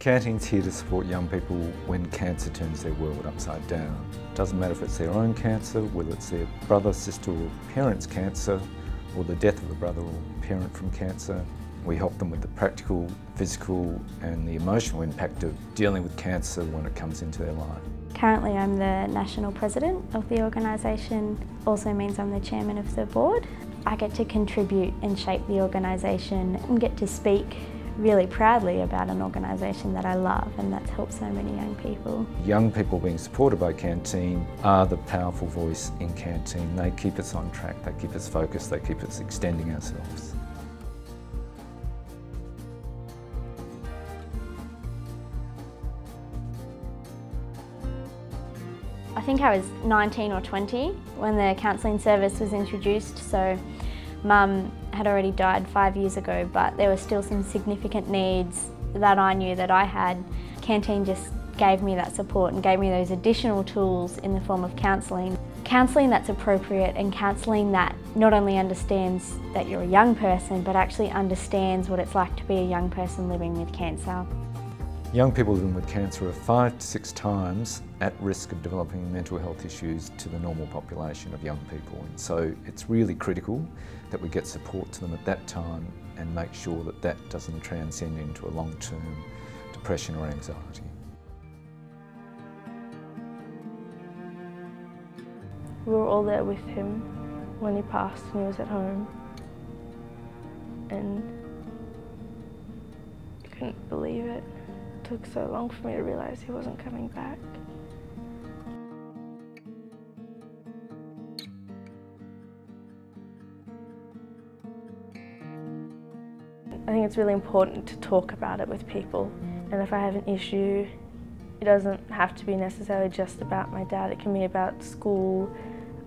CanTeen's here to support young people when cancer turns their world upside down. Doesn't matter if it's their own cancer, whether it's their brother, sister or parent's cancer, or the death of a brother or parent from cancer. We help them with the practical, physical and the emotional impact of dealing with cancer when it comes into their life. Currently I'm the National President of the organisation, also means I'm the Chairman of the Board. I get to contribute and shape the organisation and get to speak really proudly about an organisation that I love and that's helped so many young people. Young people being supported by CanTeen are the powerful voice in CanTeen. They keep us on track, they keep us focused, they keep us extending ourselves. I think I was 19 or 20 when the counselling service was introduced, so Mum had already died 5 years ago, but there were still some significant needs that I knew that I had. CanTeen just gave me that support and gave me those additional tools in the form of counselling. Counselling that's appropriate and counselling that not only understands that you're a young person, but actually understands what it's like to be a young person living with cancer. Young people living with cancer are 5 to 6 times at risk of developing mental health issues to the normal population of young people. And so it's really critical that we get support to them at that time and make sure that that doesn't transcend into a long-term depression or anxiety. We were all there with him when he passed and he was at home. And I couldn't believe it. It took so long for me to realise he wasn't coming back. I think it's really important to talk about it with people, and if I have an issue, it doesn't have to be necessarily just about my dad. It can be about school,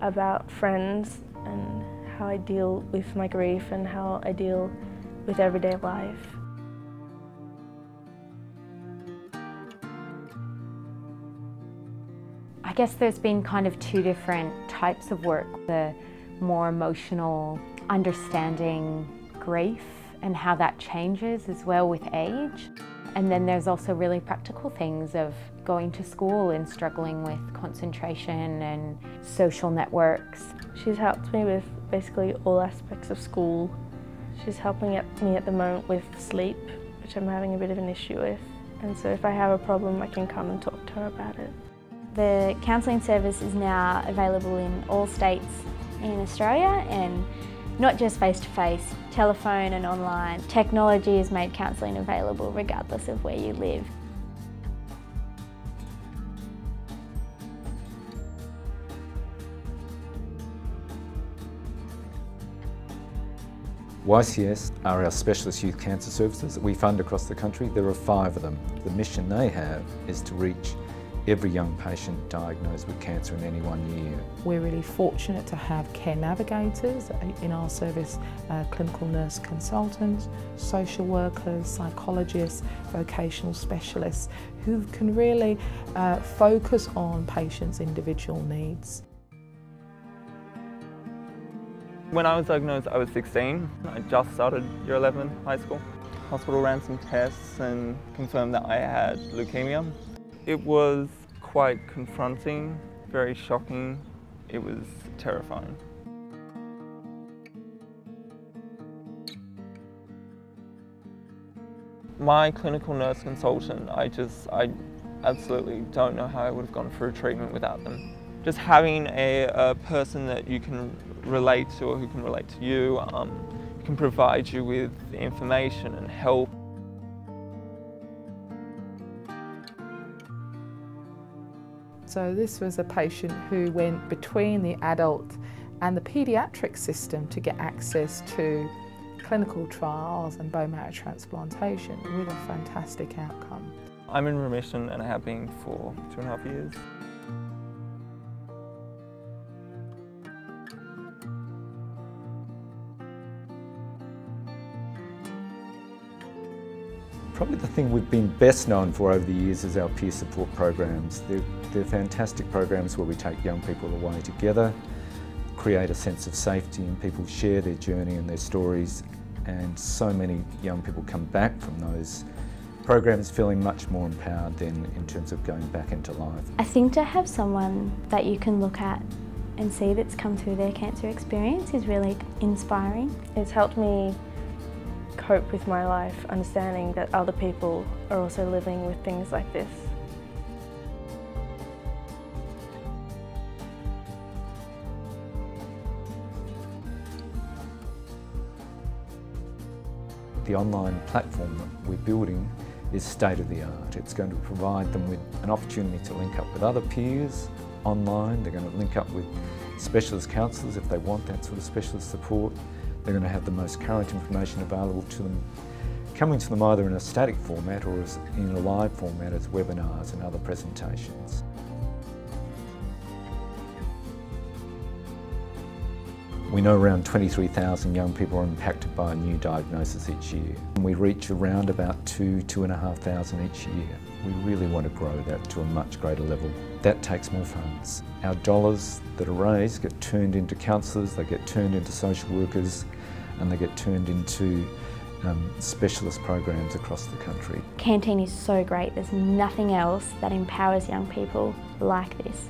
about friends, and how I deal with my grief and how I deal with everyday life. I guess there's been kind of 2 different types of work. The more emotional, understanding grief and how that changes as well with age. And then there's also really practical things of going to school and struggling with concentration and social networks. She's helped me with basically all aspects of school. She's helping me at the moment with sleep, which I'm having a bit of an issue with. And so if I have a problem, I can come and talk to her about it. The counselling service is now available in all states in Australia, and not just face-to-face, telephone and online. Technology has made counselling available regardless of where you live. YCS are our specialist youth cancer services that we fund across the country. There are 5 of them. The mission they have is to reach every young patient diagnosed with cancer in any one year. We're really fortunate to have care navigators in our service, clinical nurse consultants, social workers, psychologists, vocational specialists who can really focus on patients' individual needs. When I was diagnosed, I was 16. I just started year 11 high school. Hospital ran some tests and confirmed that I had leukemia. It was quite confronting, very shocking. It was terrifying. My clinical nurse consultant, I absolutely don't know how I would have gone through treatment without them. Just having a person that you can relate to or who can relate to you, can provide you with information and help. So this was a patient who went between the adult and the paediatric system to get access to clinical trials and bone marrow transplantation with a fantastic outcome. I'm in remission and I have been for 2.5 years. Probably the thing we've been best known for over the years is our peer support programs. They're fantastic programs where we take young people away together, create a sense of safety, and people share their journey and their stories, and so many young people come back from those program is feeling much more empowered then in terms of going back into life. I think to have someone that you can look at and see that's come through their cancer experience is really inspiring. It's helped me cope with my life, understanding that other people are also living with things like this. The online platform that we're building is state of the art. It's going to provide them with an opportunity to link up with other peers online. They're going to link up with specialist counsellors if they want that sort of specialist support. They're going to have the most current information available to them, coming to them either in a static format or as in a live format as webinars and other presentations. We know around 23,000 young people are impacted by a new diagnosis each year. We reach around about 2,500 each year. We really want to grow that to a much greater level. That takes more funds. Our dollars that are raised get turned into counsellors, they get turned into social workers, and they get turned into specialist programs across the country. CanTeen is so great. There's nothing else that empowers young people like this.